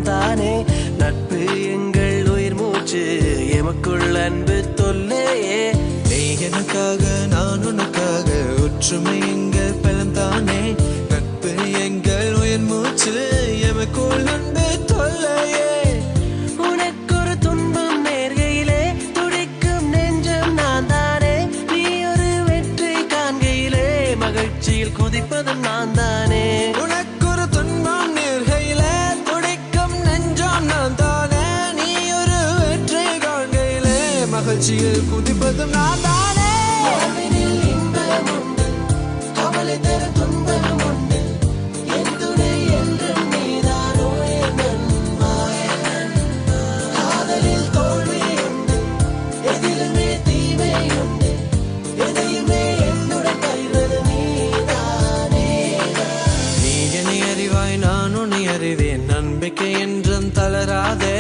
தானே. நட்பு எங்கள் உயிர் மூச்சு, எமக்குள் அன்பு தொல்லையே. நீ எனக்காக நான் உனக்காக, ஒற்றுமை எங்கள் பலம் தானே. நட்பு எங்கள் உயிர் மூச்சு, எமக்குள் அன்பு தொல்லையே. உனக்கொரு துன்பம் நேர்கையிலே துடிக்கும் நெஞ்சம் நான் தானே. நீ ஒரு வெற்றி காண்கையிலே மகிழ்ச்சியில் கொதிப்பதும் நான் தானே. உனக்கொரு துன்பம் நேர்கையிலே துடிக்கும் நெஞ்சம் நான் தானே. நீ ஒரு வெற்றி காண்கையிலே மகிழ்ச்சியில் குதிப்பதும் நான் தானே. வாழ்வினில் இன்பம் உண்டு, கவலை தரும் துன்பம் உண்டு. என் துணை என்றும் நீதானோ என் நண்பா, என் நண்பா. காதலில் தோல்வி உண்டு, எதிலுமே தீமை உண்டு. எதையுமே என்னுடன் பகிர்வது நீதானே. நீ என்னை அறிவாய், நான் உன்னை அறிவேன். நம்பிக்கை என்றும் தளராதே.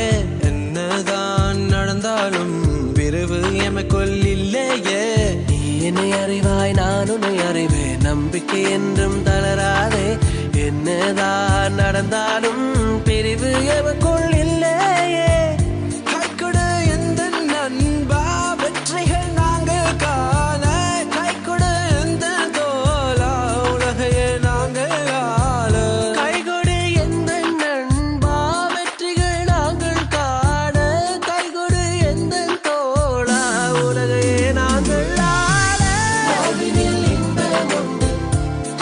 என்னதான் நடந்தாலும் பிரிவு எமக்குள் இல்லையே. நீ என்னை அறிவாய், நான் உன்னை அறிவேன். நம்பிக்கை என்றும் தளராதே. என்னதான் நடந்தாலும் பிரிவு எமக்குள் இல்லையே. கைக்கொடு எந்த நண்பா, வெற்றிகள் நாங்கள் காண. கைக்கொடு எந்த தோழா, உலகையே நாங்கள் ஆள. கைகொடு எந்த நண்பா, வெற்றிகள் நாங்கள் காண. கைகொடு எந்த தோழா, உலகையே நாங்கள் ஆள. வாழ்வினில் இன்பம் உண்டு,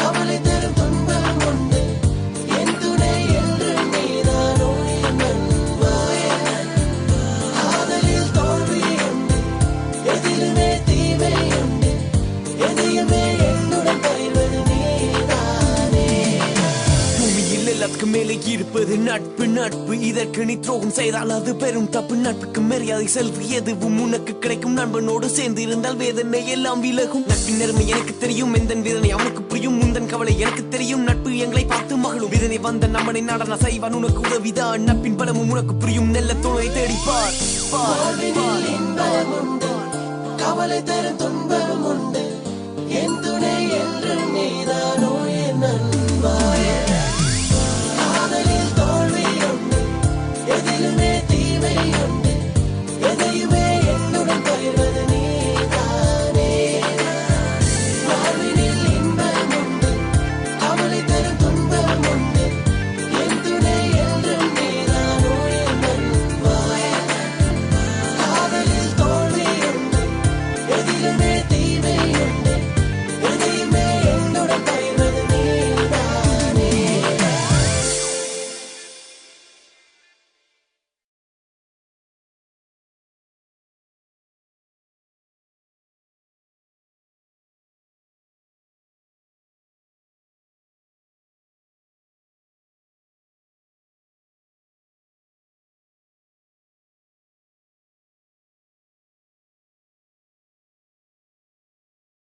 கவலை தரும் துன்பம் உண்டு. என் துணை என்றும் நீதானோ என் நண்பா, என் நண்பா. காதலில் தோல்வி உண்டு, எதிலுமே தீமை உண்டு. எதையுமே என்னுடன் பகிர்வது நீதானே. பூமியில் எல்லாத்துக்கும் மேலே இருப்பது நட்பு. நட்பு இதற்கு நீ துரோகம் செய்தால் அது பெரும் தப்பு. நட்புக்கு மரியாதை செலுத்து, எதுவும் உனக்கு கிடைக்கும். நண்பனோடு சேர்ந்து இருந்தால் வேதனை எல்லாம் விலகும். நட்பின் நேர்மை எனக்கு தெரியும், எந்த வேதனை அவனுக்கு புரியும். முந்தன் கவலை எனக்கு தெரியும், நட்பு எங்களை பார்த்து மகளும். வேதனை வந்த நம்மனை நடன செய்வான், உனக்கு உதவிதான். நட்பின் பலமும் உனக்கு புரியும், நல்ல துணை தேடிப்பார். வாழ்வினில் இன்பம் உண்டு, கவலை தரும் துன்பம் உண்டு. என் துணை என்றும் நீதானோ என் நண்பா, என்